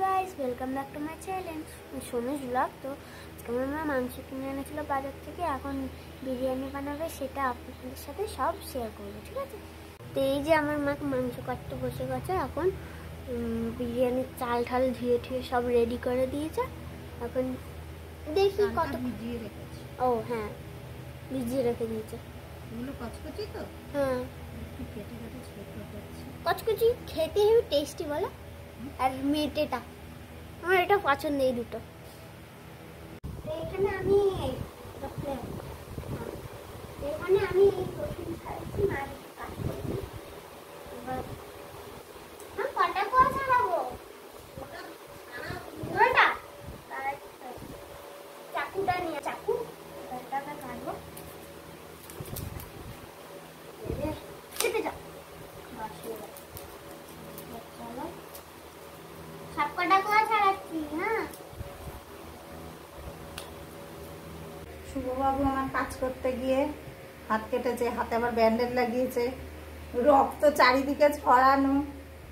Guys, welcome back to my channel Sonu's blog. তো আজকে আমার মা মাংস কিনে এনেছিল বাজার থেকে। এখন বিরিয়ানি বানাবে, সেটা আপনাদের সাথে সব শেয়ার করবো, ঠিক আছে? তো এই যে আমার মা মাংস কাটতে বসে গেছে। এখন বিরিয়ানির চাল ঠাল ধুয়ে ঠুয়ে সব রেডি করে দিয়েছে। এখন দেখি কত ভিজিয়ে রেখেছি। ও হ্যাঁ, ভিজিয়ে রেখে দিয়েছে। এগুলো কচকচি তো? হ্যাঁ, একটু কেটে কেটে ছোট করছি। কচকচি খেতে হেবি টেস্টি বলো। আর মেটেটা আমার এটা পছন্দ, এই দুটো। এখানে আমি রসুন ছাড়াচ্ছি, মাছ কাট করছি। এবার কটা কোয়া ছাড়াবো, পুরোটা। চাকুটা নিয়ে চাকুটাকে কাটবো। খেতে যাও, চলো সব কটা কোয়া ছাড়াচ্ছি। হ্যাঁ, শুভবাবু আমার কাজ করতে গিয়ে হাত কেটেছে, হাতে আবার ব্যান্ডেজ লাগিয়েছে, রক্ত চারিদিকে ছড়ানো,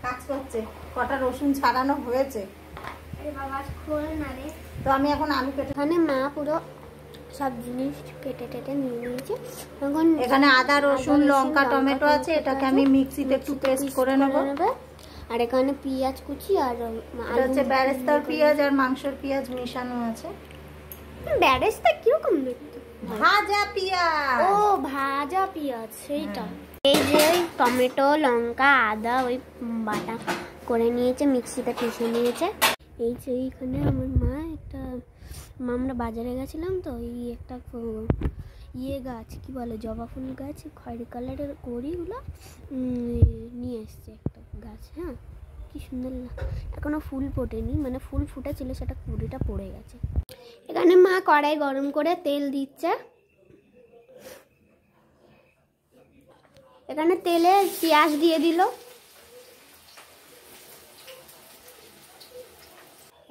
কাজ করছে। কটা রসুন ছাড়ানো হয়েছে। বাবা খোল না রে। তো আমি এখন আলু কেটে, এখানে মা পুরো সব জিনিস কেটে টেটে নিয়ে নিয়েছে। এখন এখানে আদা রসুন লঙ্কা টমেটো আছে, এটাকে আমি মিক্সিতে একটু পেস্ট করে নেব। আর এখানে পেঁয়াজ কুচি আর এটা হচ্ছে বেরেস্তার পেঁয়াজ আর মাংসের পেঁয়াজ মেশানো আছে। বেরেস্তা কিরকম দেখতে? ভাজা পেঁয়াজ। ও ভাজা পেঁয়াজ, সেইটা। এই যে ওই টমেটো লঙ্কা আদা ওই বাটা করে নিয়েছে, মিক্সিতে পিষে নিয়েছে। এই যে এইখানে আমার মা আমরা বাজারে গেছিলাম, তো এই একটা গাছ, কি বলে, জবা ফুল গাছ, খয়েরি কালারের কড়িগুলো নিয়ে এসছে একটা গাছ। হ্যাঁ, কি সুন্দর, এখনো ফুল ফোটেনি, মানে ফুল ফুটেছিল, সেটা কুড়িটা পড়ে গেছে। এখানে মা কড়াই গরম করে তেল দিচ্ছে। এখানে তেলে পেঁয়াজ দিয়ে দিল।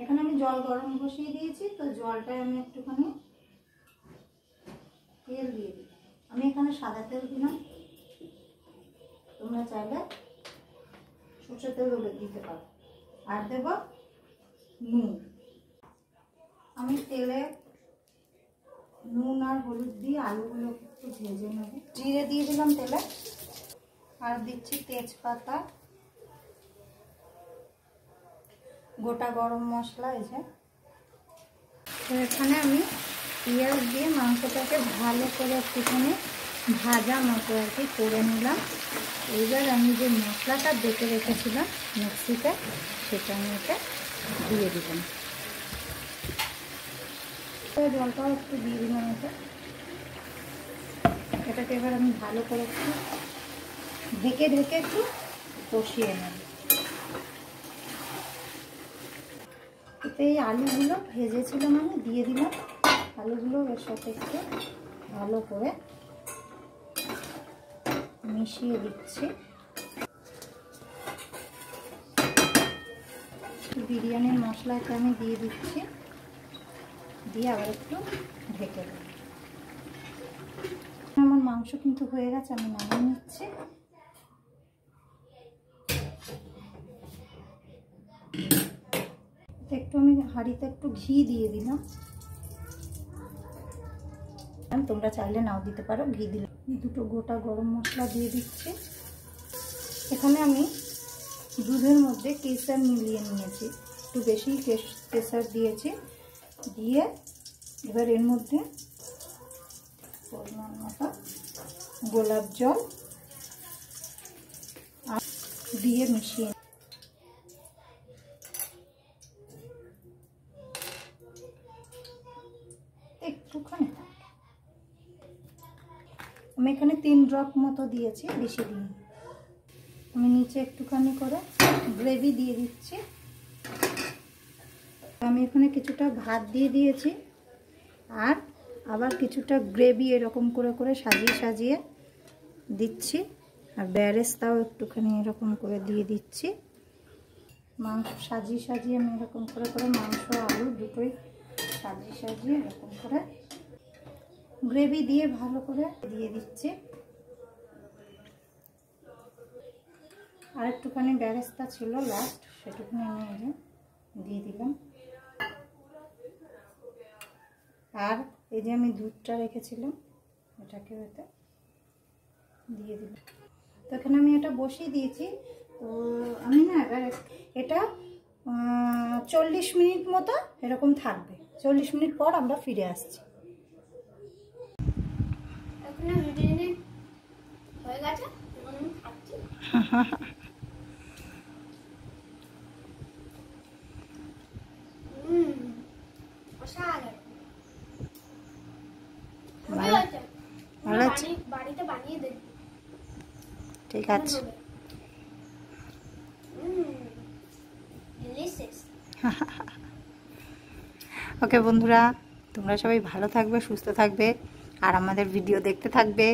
এখানে আমি জল গরম বসিয়ে দিয়েছি, তো জলটায় আমি একটুখানি তেল দিয়ে দিই। আমি এখানে সাদা তেল দিলাম, তোমরা চাইলে সরষের তেল দিতে পারো। আর দেব নুন। আমি তেলে নুন আর হলুদ দিয়ে আলুগুলো একটু ভেজে নেব। জিরে দিয়ে দিলাম তেলে, আর দিচ্ছি তেজপাতা, গোটা গরম মশলা। এই যে এখানে আমি পেঁয়াজ দিয়ে মাংসটাকে ভালো করে একটুখানি ভাজা মতো আর কি করে নিলাম। এইবার আমি যে মশলাটা বেটে রেখেছিলাম মিক্সিতে, সেটা আমি এটা দিয়ে দিলাম। জলটাও একটু দিয়ে দিলাম এটাকে এবার আমি ভালো করে একটু ঢেকে একটু কষিয়ে নেব। এতে এই আলুগুলো ভেজেছিলাম আমি দিয়ে দিলাম। আলুগুলো এর সাথে একটু ভালো করে মিশিয়ে দিচ্ছি। বিরিয়ানির মশলাটা আমি দিয়ে দিচ্ছি, দিয়ে আবার একটু ঢেকে দেব। আমার মাংস কিন্তু হয়ে গেছে, আমি নামিয়ে নিচ্ছি। একটু আমি হাঁড়িতে একটু ঘি দিয়ে দিলাম, তোমরা চাইলে নাও দিতে পারো। ঘি দিলাম, দুটো গোটা গরম মশলা দিয়ে দিচ্ছি। এখানে আমি দুধের মধ্যে কেশর মিলিয়ে নিয়েছি, একটু বেশি কেশর দিয়েছি। দিয়ে এবার এর মধ্যে পরিমাণ মতো গোলাপ জল আর দিয়ে মিশিয়ে একটুখানি, আমি এখানে 3 ড্রপ মতো দিয়েছি, বেশি দিই। আমি নিচে একটুখানি করে গ্রেভি দিয়ে দিচ্ছি। আমি এখানে কিছুটা ভাত দিয়ে দিয়েছি, আর আবার কিছুটা গ্রেভি এরকম করে করে সাজিয়ে দিচ্ছি। আর বেরেস্তাও একটুখানি এরকম করে দিয়ে দিচ্ছি। মাংস সাজিয়ে আমি এরকম করে করে মাংস আলু দুটোই সাজিয়ে এরকম করে গ্রেভি দিয়ে ভালো করে দিয়ে দিচ্ছি। আর একটুখানি বেরেস্তা ছিল লাস্ট, সেটুকুনি নিয়ে দিয়ে দিলাম। আর এই যে আমি দুধটা রেখেছিলাম এটাকে এতে দিয়ে দিলাম। তো এখানে আমি এটা বসিয়ে দিয়েছি। তো আমি না এবার এটা 40 মিনিট মতো এরকম থাকবে। 40 মিনিট পর আমরা ফিরে আসছি। হয়ে গেছে, আমি খাচ্ছি। বাড়িতে বানিয়ে দেব। ঠিক আছে। ওকে বন্ধুরা, তোমরা সবাই ভালো থাকবে, সুস্থ থাকবে আর আমাদের ভিডিও দেখতে থাকবে।